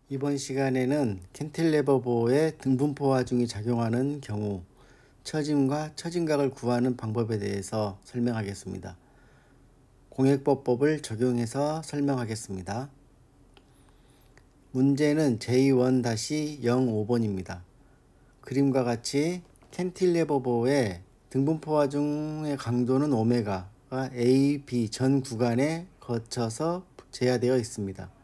이번 시간에는 캔틸레버 보호의 등분포 화중이 작용하는 경우 처짐과 처짐각을 구하는 방법에 대해서 설명하겠습니다. 공액법법을 적용해서 설명하겠습니다. 문제는 J1-05번입니다. 그림과 같이 캔틸레버 보호의 등분포 화중의 강도는 오메가가 A, B 전 구간에 거쳐서 제하되어 있습니다.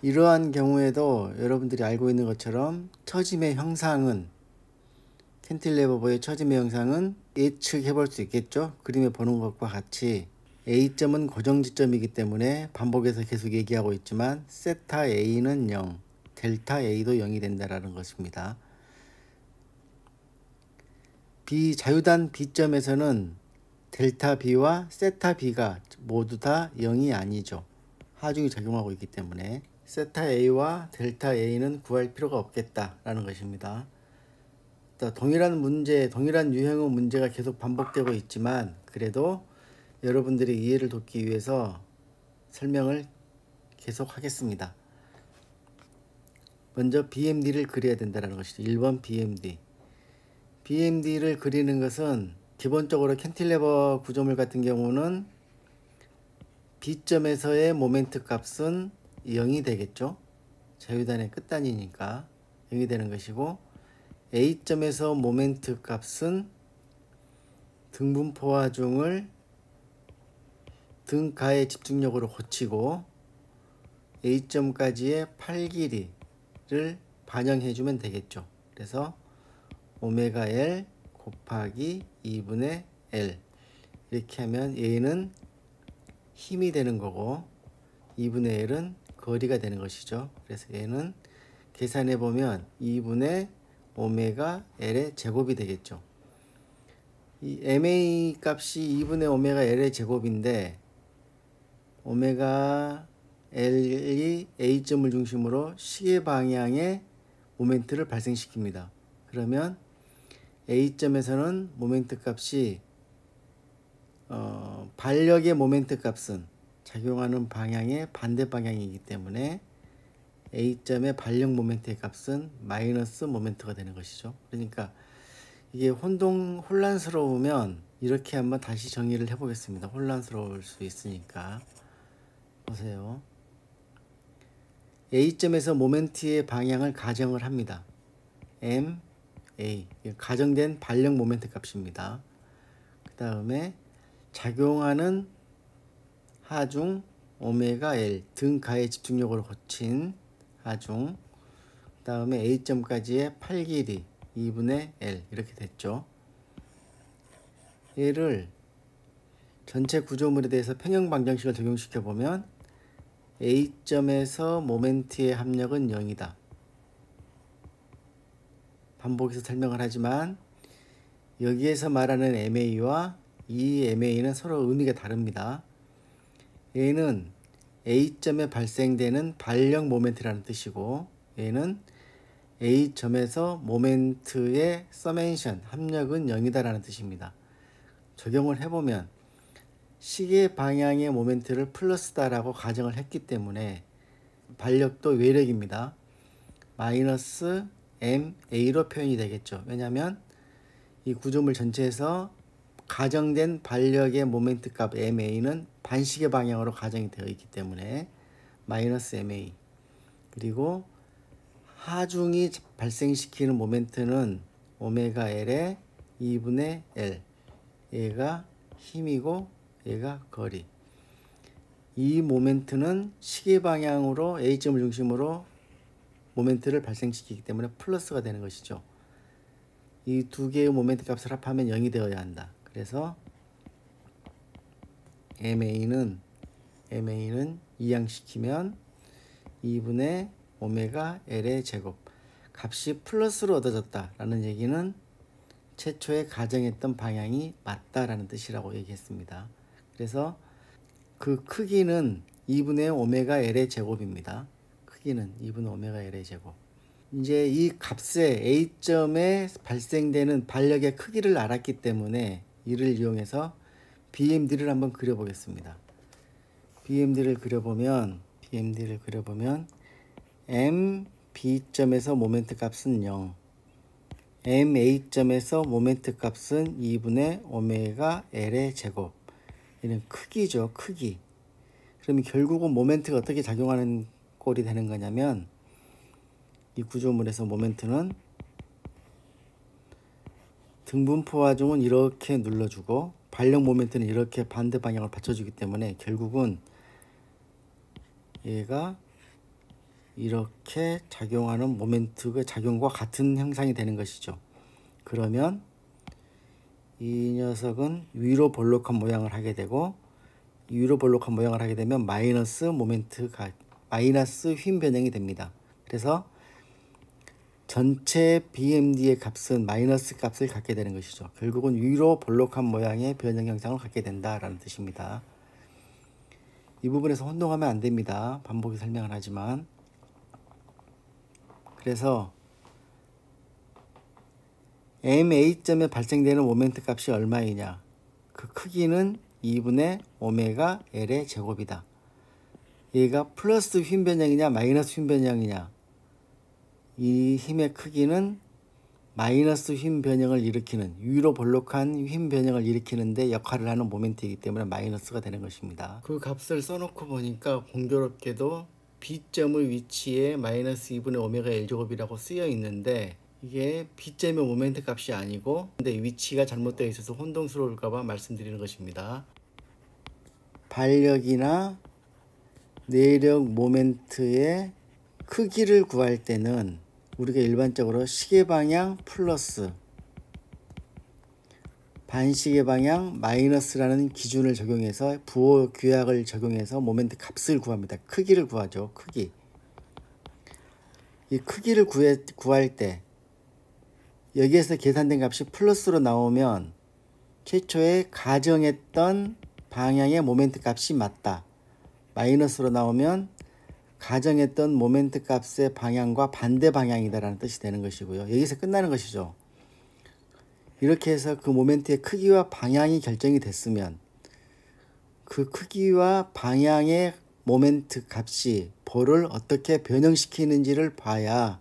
이러한 경우에도 여러분들이 알고 있는 것처럼 처짐의 형상은 캔틸레버의 처짐의 형상은 예측해 볼 수 있겠죠. 그림에 보는 것과 같이 A점은 고정지점이기 때문에 반복해서 계속 얘기하고 있지만 세타 A는 0, 델타 A도 0이 된다는 것입니다. B 자유단 B점에서는 델타 B와 세타 B가 모두 다 0이 아니죠. 하중이 작용하고 있기 때문에 세타 A와 델타 A는 구할 필요가 없겠다라는 것입니다. 동일한 문제, 동일한 유형의 문제가 계속 반복되고 있지만 그래도 여러분들의 이해를 돕기 위해서 설명을 계속 하겠습니다. 먼저 BMD를 그려야 된다는 것이죠. 1번 BMD. BMD를 그리는 것은 기본적으로 캔틸레버 구조물 같은 경우는 B점에서의 모멘트 값은 0이 되겠죠. 자유단의 끝단이니까 0이 되는 것이고 A점에서 모멘트 값은 등분포 화중을 등가의 집중력으로 고치고 A점까지의 팔 길이를 반영해 주면 되겠죠. 그래서 오메가 L 곱하기 2분의 L 이렇게 하면 얘는 힘이 되는 거고 2분의 L은 거리가 되는 것이죠. 그래서 얘는 계산해 보면 2분의 오메가 L의 제곱이 되겠죠. 이 MA 값이 2분의 오메가 L의 제곱인데 오메가 L이 A점을 중심으로 시계 방향의 모멘트를 발생시킵니다. 그러면 A점에서는 모멘트 값이 반력의 모멘트 값은 작용하는 방향의 반대 방향이기 때문에 A점의 반력 모멘트의 값은 마이너스 모멘트가 되는 것이죠. 그러니까 이게 혼란스러우면 이렇게 한번 다시 정의를 해보겠습니다. 혼란스러울 수 있으니까 보세요. A점에서 모멘트의 방향을 가정을 합니다. M, A 가정된 반력 모멘트 값입니다. 그 다음에 작용하는 하중 오메가 L 등가의 집중력으로 고친 하중 그 다음에 A점까지의 팔 길이 2분의 L 이렇게 됐죠. 얘를 전체 구조물에 대해서 평형 방정식을 적용시켜 보면 A점에서 모멘트의 합력은 0이다. 반복해서 설명을 하지만 여기에서 말하는 MA와 이 MA는 서로 의미가 다릅니다. 얘는 A점에 발생되는 반력 모멘트라는 뜻이고 얘는 A점에서 모멘트의 서멘션, 합력은 0이다 라는 뜻입니다. 적용을 해보면 시계 방향의 모멘트를 플러스다 라고 가정을 했기 때문에 반력도 외력입니다. 마이너스 MA로 표현이 되겠죠. 왜냐하면 이 구조물 전체에서 가정된 반력의 모멘트 값 MA는 반시계 방향으로 가정이 되어 있기 때문에 마이너스 MA 그리고 하중이 발생시키는 모멘트는 오메가 L의 2분의 L 얘가 힘이고 얘가 거리 이 모멘트는 시계 방향으로 A점을 중심으로 모멘트를 발생시키기 때문에 플러스가 되는 것이죠. 이 두 개의 모멘트 값을 합하면 0이 되어야 한다. 그래서 MA는 이항시키면 2분의 오메가 L의 제곱 값이 플러스로 얻어졌다라는 얘기는 최초에 가정했던 방향이 맞다라는 뜻이라고 얘기했습니다. 그래서 그 크기는 2분의 오메가 L의 제곱입니다. 크기는 2분의 오메가 L의 제곱. 이제 이 값에 A점에 발생되는 반력의 크기를 알았기 때문에 이를 이용해서 BMD를 한번 그려보겠습니다. BMD를 그려보면 BMD를 그려보면 M, B점에서 모멘트 값은 0, M, A점에서 모멘트 값은 2분의 오메가 L의 제곱. 얘는 크기죠, 크기. 그러면 결국은 모멘트가 어떻게 작용하는 꼴이 되는 거냐면, 이 구조물에서 모멘트는 등분포 하중은 이렇게 눌러주고 발력 모멘트는 이렇게 반대 방향을 받쳐주기 때문에 결국은 얘가 이렇게 작용하는 모멘트의 작용과 같은 형상이 되는 것이죠. 그러면 이 녀석은 위로 볼록한 모양을 하게 되고, 위로 볼록한 모양을 하게 되면 마이너스 모멘트가 마이너스 휨 변형이 됩니다. 그래서 전체 BMD의 값은 마이너스 값을 갖게 되는 것이죠. 결국은 위로 볼록한 모양의 변형 형상을 갖게 된다라는 뜻입니다. 이 부분에서 혼동하면 안 됩니다. 반복이 설명을 하지만. 그래서 MA점에 발생되는 모멘트 값이 얼마이냐? 그 크기는 2분의 오메가 L의 제곱이다. 얘가 플러스 휨 변형이냐 마이너스 휨 변형이냐? 이 힘의 크기는 마이너스 휨 변형을 일으키는, 위로 볼록한 휨 변형을 일으키는데 역할을 하는 모멘트이기 때문에 마이너스가 되는 것입니다. 그 값을 써놓고 보니까 공교롭게도 B점의 위치에 마이너스 2분의 오메가 L 제곱이라고 쓰여 있는데, 이게 B점의 모멘트 값이 아니고 근데 위치가 잘못되어 있어서 혼동스러울까봐 말씀드리는 것입니다. 발력이나 내력 모멘트의 크기를 구할 때는 우리가 일반적으로 시계 방향 플러스 반시계 방향 마이너스라는 기준을 적용해서 부호 규약을 적용해서 모멘트 값을 구합니다. 크기를 구하죠. 크기. 이 크기를 구할 때 여기에서 계산된 값이 플러스로 나오면 최초에 가정했던 방향의 모멘트 값이 맞다. 마이너스로 나오면 가정했던 모멘트 값의 방향과 반대 방향이다라는 뜻이 되는 것이고요. 여기서 끝나는 것이죠. 이렇게 해서 그 모멘트의 크기와 방향이 결정이 됐으면 그 크기와 방향의 모멘트 값이 볼을 어떻게 변형시키는지를 봐야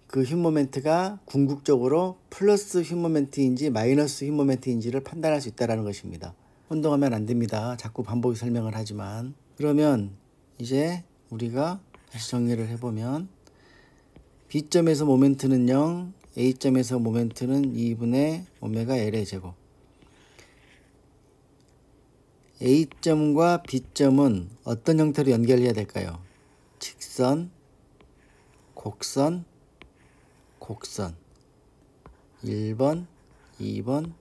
그 휨 모멘트가 궁극적으로 플러스 휨 모멘트인지 마이너스 휨 모멘트인지를 판단할 수 있다는 것입니다. 혼동하면 안 됩니다. 자꾸 반복이 설명을 하지만. 그러면 이제 우리가 다시 정리를 해보면 B점에서 모멘트는 0, A점에서 모멘트는 2분의 오메가 L의 제곱. A점과 B점은 어떤 형태로 연결해야 될까요? 직선, 곡선, 곡선. 1번, 2번,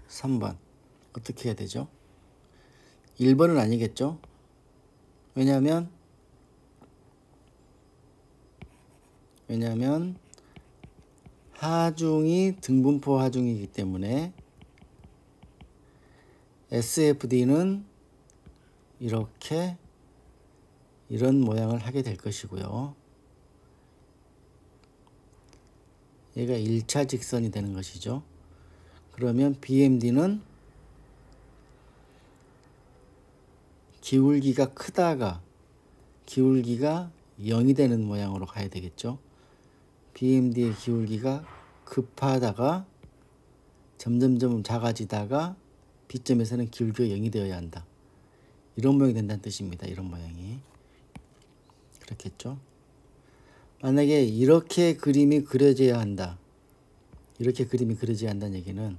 3번. 어떻게 해야 되죠? 1번은 아니겠죠? 왜냐하면 하중이 등분포 하중이기 때문에 SFD는 이렇게 이런 모양을 하게 될 것이고요. 얘가 1차 직선이 되는 것이죠. 그러면 BMD는 기울기가 크다가 기울기가 0이 되는 모양으로 가야 되겠죠. BMD의 기울기가 급하다가 점점점 작아지다가 B점에서는 기울기가 0이 되어야 한다. 이런 모양이 된다는 뜻입니다. 이런 모양이. 그렇겠죠. 만약에 이렇게 그림이 그려져야 한다. 이렇게 그림이 그려져야 한다는 얘기는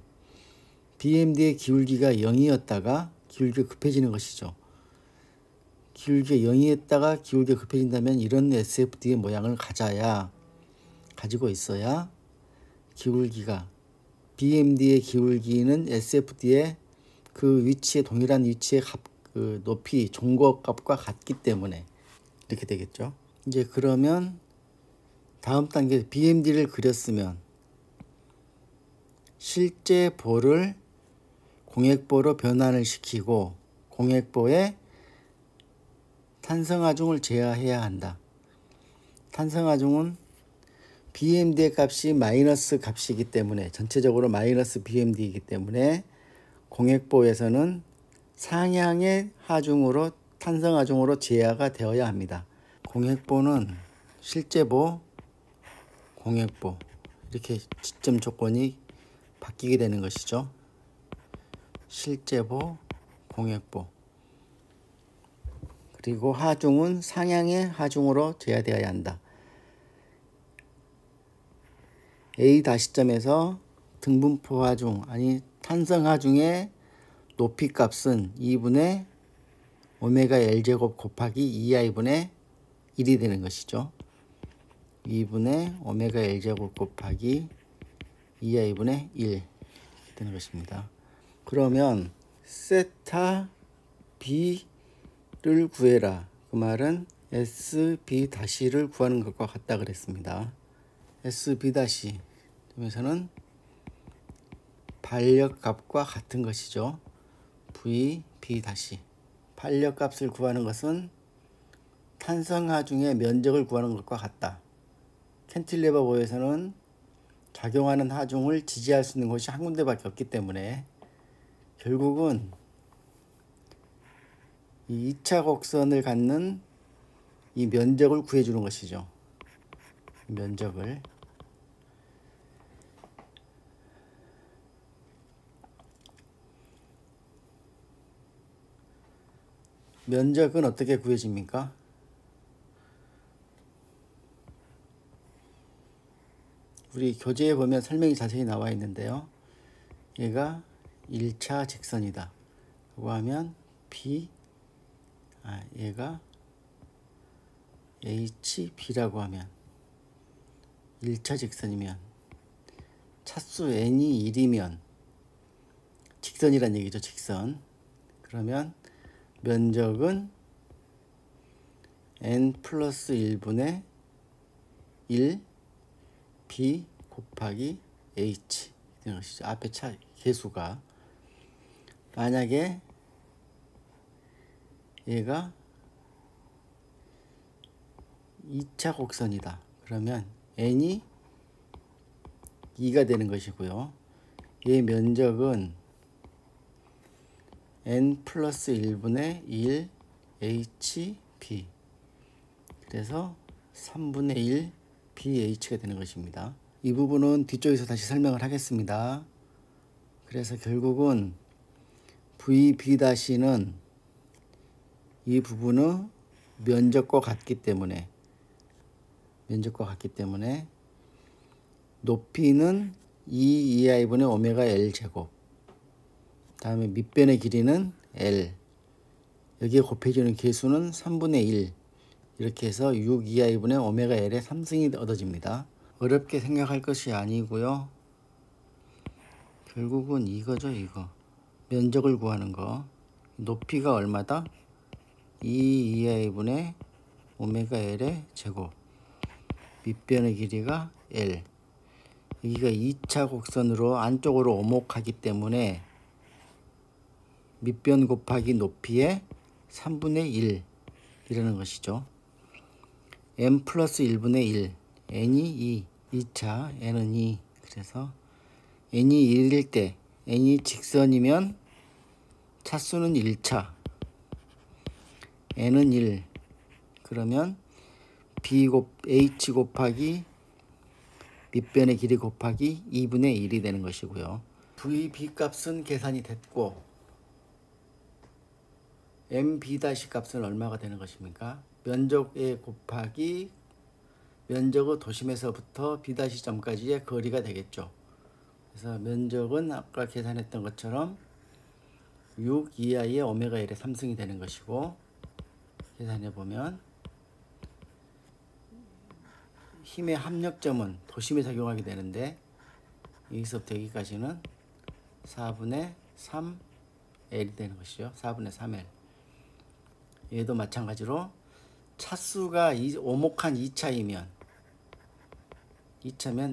BMD의 기울기가 0이었다가 기울기가 급해지는 것이죠. 기울기가 0이었다가 기울기가 급해진다면 이런 SFD의 모양을 가지고 있어야 기울기가 BMD의 기울기는 SFD의 그 위치에 동일한 위치의 그 높이 종거값과 같기 때문에 이렇게 되겠죠. 이제 그러면 다음 단계 BMD를 그렸으면 실제 볼을 공액보로 변환을 시키고 공액보에 탄성하중을 제어해야 한다. 탄성하중은 BMD의 값이 마이너스 값이기 때문에 전체적으로 마이너스 BMD이기 때문에 공액보에서는 상향의 하중으로 탄성하중으로 제하가 되어야 합니다. 공획보는 실제보, 공획보 이렇게 지점 조건이 바뀌게 되는 것이죠. 실제보, 공획보. 그리고 하중은 상향의 하중으로 제하되어야 한다. A 다시점에서 등분포 하중, 아니 탄성 하중의 높이 값은 2분의 오메가 L제곱 곱하기 2i분의 1이 되는 것이죠. 2분의 오메가 L제곱 곱하기 2i분의 1 되는 것입니다. 그러면 세타 B를 구해라. 그 말은 SB 다시를 구하는 것과 같다 그랬습니다. SB 다시 에서는 반력값과 같은 것이죠. VB 다시. 반력값을 구하는 것은 탄성하중의 면적을 구하는 것과 같다. 캔틸레버 보에서는 작용하는 하중을 지지할 수 있는 곳이 한 군데밖에 없기 때문에 결국은 이 2차 곡선을 갖는 이 면적을 구해주는 것이죠. 면적을. 면적은 어떻게 구해집니까? 우리 교재에 보면 설명이 자세히 나와 있는데요. 얘가 1차 직선이다. 라고 하면 얘가 HB라고 하면 1차 직선이면 차수 n이 1이면 직선이란 얘기죠. 직선. 그러면 면적은 n 플러스 1분의 1 b 곱하기 h 되는 것이죠. 앞에 차 개수가. 만약에 얘가 2차 곡선이다. 그러면 n이 2가 되는 것이고요. 얘 면적은 n 플러스 1분의 1 hb 그래서 3분의 1 bh가 되는 것입니다. 이 부분은 뒤쪽에서 다시 설명을 하겠습니다. 그래서 결국은 VB-는 이 부분의 면적과 같기 때문에 높이는 2i분의 오메가 L 제곱, 다음에 밑변의 길이는 L, 여기에 곱해지는 개수는 3분의 1, 이렇게 해서 6이하이분의 오메가 L의 3승이 얻어집니다. 어렵게 생각할 것이 아니고요. 결국은 이거죠. 이거 면적을 구하는 거. 높이가 얼마다? 2이하이분의 오메가 L의 제곱, 밑변의 길이가 L. 여기가 2차 곡선으로 안쪽으로 오목하기 때문에 밑변 곱하기 높이의 3분의 1 이라는 것이죠. n 플러스 1분의 1, n이 2, 2차, n은 2. 그래서 n이 1일 때, n이 직선이면 차수는 1차, n은 1. 그러면 h 곱하기 밑변의 길이 곱하기 2분의 1이 되는 것이고요. VB 값은 계산이 됐고 MB' 값은 얼마가 되는 것입니까? 면적에 곱하기 면적의 도심에서부터 B'점까지의 거리가 되겠죠. 그래서 면적은 아까 계산했던 것처럼 6 2i의 오메가 L의 3승이 되는 것이고, 계산해 보면 힘의 합력점은 도심에 작용하게 되는데 여기서부터 여기까지는 4분의 3L이 되는 것이죠. 4분의 3L. 얘도 마찬가지로 차수가 오목한 2차면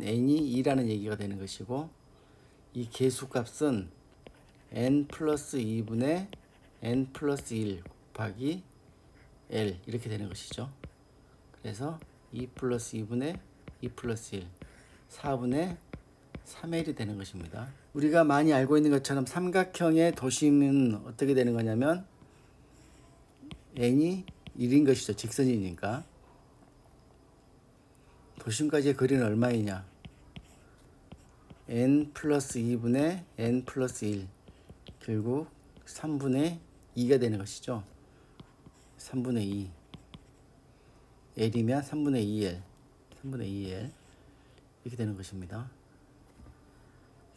n이 2라는 얘기가 되는 것이고, 이 개수값은 n 플러스 2분의 n 플러스 1 곱하기 L 이렇게 되는 것이죠. 그래서 2 플러스 2분의 2 플러스 1 4분의 3L이 되는 것입니다. 우리가 많이 알고 있는 것처럼 삼각형의 도심은 어떻게 되는 거냐면 n이 1인 것이죠. 직선이니까. 도심까지의 거리는 얼마이냐? n 플러스 2분의 n 플러스 1. 결국 3분의 2가 되는 것이죠. 3분의 2. L이면 3분의 2L. 3분의 2L. 이렇게 되는 것입니다.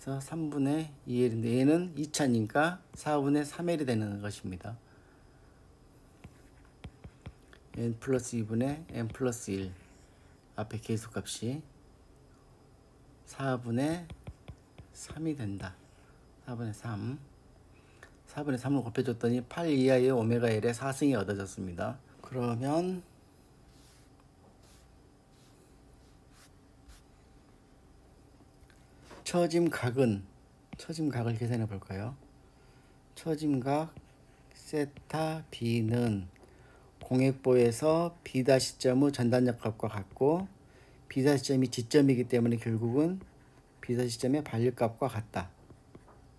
그래서 3분의 2L인데 얘는 2차니까 4분의 3L이 되는 것입니다. n 플러스 2분의 n 플러스 1. 앞에 계수값이 4분의 3이 된다. 4분의 3. 4분의 3을 곱해줬더니 8 이하의 오메가 L의 4승이 얻어졌습니다. 그러면 처짐각을 계산해 볼까요? 처짐각 세타 B는 공액보에서 B' 시점의 전단력 값과 같고 B' 시점이 지점이기 때문에 결국은 B' 시점의 반력값과 같다.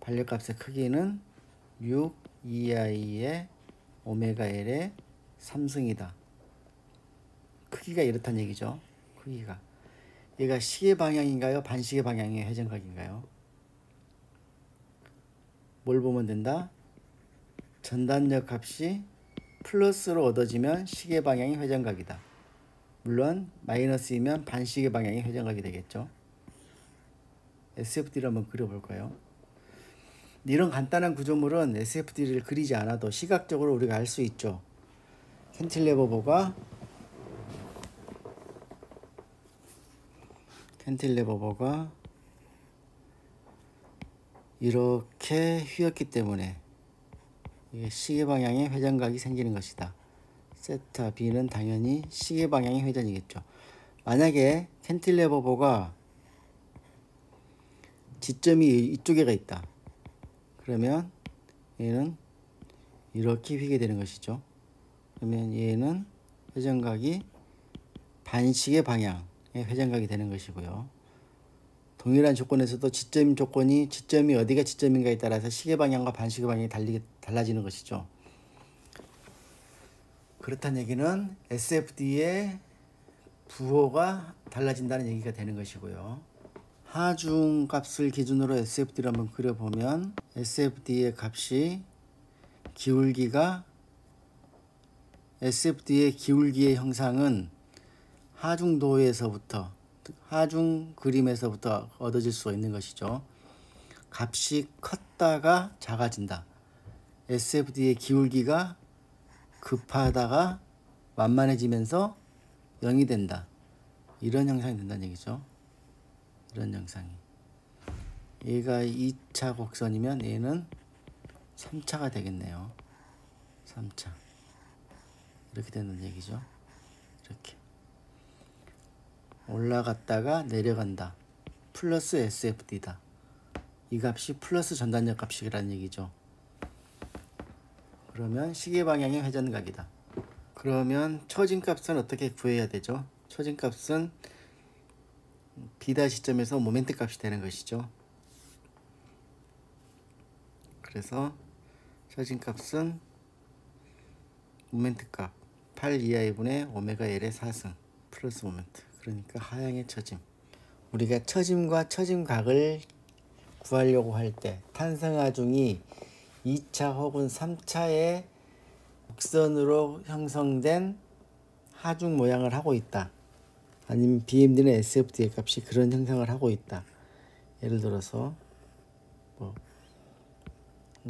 반력값의 크기는 6 2i의 오메가 L의 3승이다. 크기가 이렇다는 얘기죠. 크기가. 얘가 시계 방향인가요? 반시계 방향의 회전각인가요? 뭘 보면 된다? 전단력 값이 플러스로 얻어지면 시계 방향이 회전각이다. 물론 마이너스이면 반시계 방향이 회전각이 되겠죠. SFD를 한번 그려볼까요? 이런 간단한 구조물은 SFD를 그리지 않아도 시각적으로 우리가 알 수 있죠. 캔틸레버버가 이렇게 휘었기 때문에 이게 시계 방향의 회전각이 생기는 것이다. 세타 B는 당연히 시계 방향의 회전이겠죠. 만약에 캔틸레버버가 지점이 이쪽에가 있다. 그러면 얘는 이렇게 휘게 되는 것이죠. 그러면 얘는 회전각이 반시계 방향의 회전각이 되는 것이고요. 동일한 조건에서도 지점이 어디가 지점인가에 따라서 시계 방향과 반시계 방향이 달라지는 것이죠. 그렇다는 얘기는 SFD의 부호가 달라진다는 얘기가 되는 것이고요. 하중 값을 기준으로 SFD를 한번 그려보면 SFD의 값이 SFD의 기울기의 형상은 하중 그림에서부터 얻어질 수가 있는 것이죠. 값이 컸다가 작아진다. SFD의 기울기가 급하다가 완만해지면서 0이 된다. 이런 형상이 된다는 얘기죠. 이런 형상이. 얘가 2차 곡선이면 얘는 3차가 되겠네요. 3차. 이렇게 되는 얘기죠. 이렇게. 올라갔다가 내려간다. 플러스 SFD다. 이 값이 플러스 전단력 값이라는 얘기죠. 그러면 시계 방향의 회전각이다. 그러면 처짐값은 어떻게 구해야 되죠? 처짐값은 B' 시점에서 모멘트 값이 되는 것이죠. 그래서 처짐값은 모멘트 값 8 2i 분의 오메가 L의 4승 플러스 모멘트. 그러니까 하향의 처짐. 우리가 처짐과 처짐각을 구하려고 할 때 탄성하중이 2차 혹은 3차의 곡선으로 형성된 하중 모양을 하고 있다. 아니면 BMD는 SFD의 값이 그런 형상을 하고 있다. 예를 들어서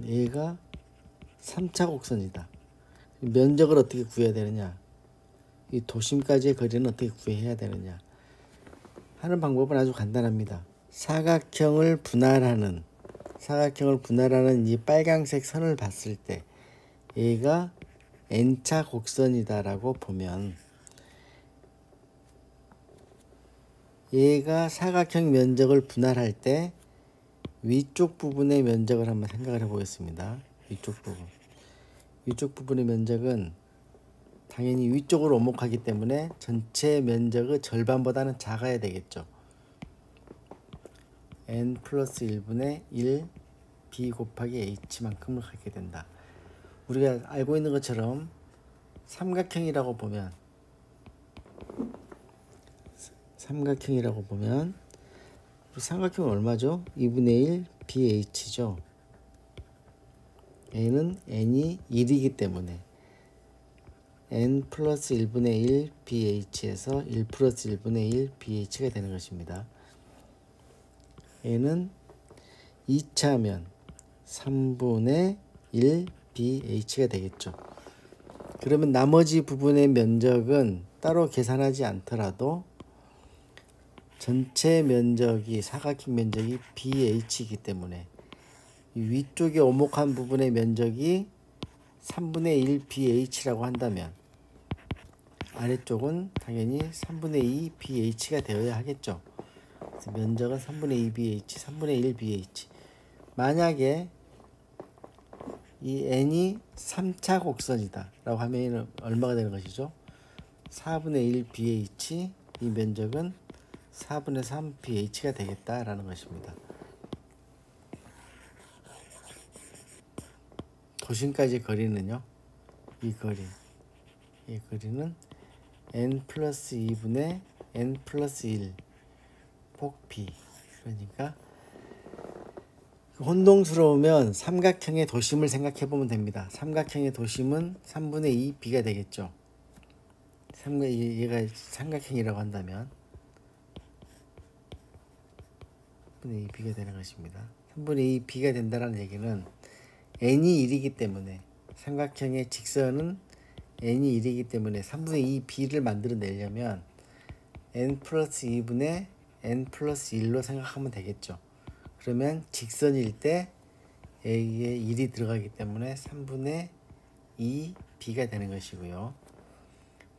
얘가 3차 곡선이다. 면적을 어떻게 구해야 되느냐? 이 도심까지의 거리는 어떻게 구해야 되느냐? 하는 방법은 아주 간단합니다. 사각형을 분할하는 이 빨간색 선을 봤을 때 얘가 n차 곡선이다라고 보면 얘가 사각형 면적을 분할할 때 위쪽 부분의 면적을 한번 생각을 해보겠습니다. 위쪽 부분의 면적은 당연히 위쪽으로 오목하기 때문에 전체 면적의 절반보다는 작아야 되겠죠. n 플러스 1분의 1 b 곱하기 h만큼을 갖게 된다. 우리가 알고 있는 것처럼 삼각형이라고 보면 삼각형은 얼마죠? 2분의 1 BH죠. A는 n이 1이기 때문에 n 플러스 1분의 1 BH에서 1 플러스 1분의 1 BH가 되는 것입니다. n은 2차면 3분의 1 BH가 되겠죠. 그러면 나머지 부분의 면적은 따로 계산하지 않더라도 전체 면적이 사각형 면적이 BH이기 때문에 이 위쪽에 오목한 부분의 면적이 3분의 1 BH라고 한다면 아래쪽은 당연히 3분의 2 BH가 되어야 하겠죠. 그래서 면적은 3분의 2 BH, 3분의 1 BH. 만약에 이 n이 3차 곡선이다 라고 하면 얼마가 되는 것이죠? 4분의 1 BH, 이 면적은 4분의 3 BH가 되겠다라는 것입니다. 도심까지 거리는요, 이 거리는 n 플러스 2분의 n 플러스 1 폭 b. 그러니까 혼동스러우면 삼각형의 도심을 생각해 보면 됩니다. 삼각형의 도심은 3분의 2 b가 되겠죠. 얘가 삼각형이라고 한다면 3분의 2 b가 되는 것입니다. 3분의 2 b가 된다는 얘기는 n이 1이기 때문에 삼각형의 직선은 n이 1이기 때문에 3분의 2 b를 만들어내려면 n 플러스 2분의 n 플러스 1로 생각하면 되겠죠. 그러면 직선일 때 a에 1이 들어가기 때문에 3분의 2 b가 되는 것이고요.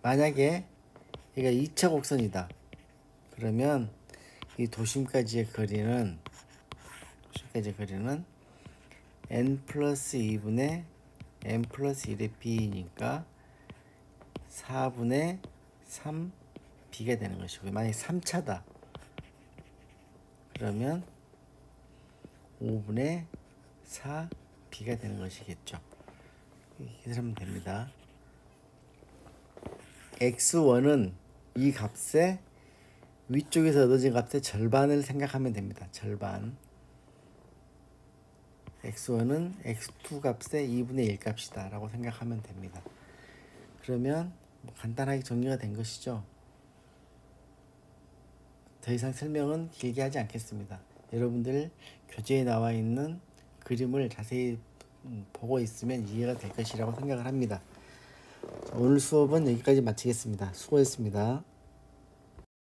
만약에 얘가 2차 곡선이다. 그러면 이 도심까지의 거리는 n 플러스 2분의 n 플러스 1의 b니까 4분의 3 b가 되는 것이고요. 만약에 3차다. 그러면 5분의 4 b가 되는 것이겠죠. 이렇게 하면 됩니다. x1은 이 값의 위쪽에서 얻어진 값의 절반을 생각하면 됩니다. 절반. x1은 x2 값의 2분의 1 값이다 라고 생각하면 됩니다. 그러면 간단하게 정리가 된 것이죠. 더 이상 설명은 길게 하지 않겠습니다. 여러분들 교재에 나와 있는 그림을 자세히 보고 있으면 이해가 될 것이라고 생각을 합니다. 오늘 수업은 여기까지 마치겠습니다. 수고했습니다.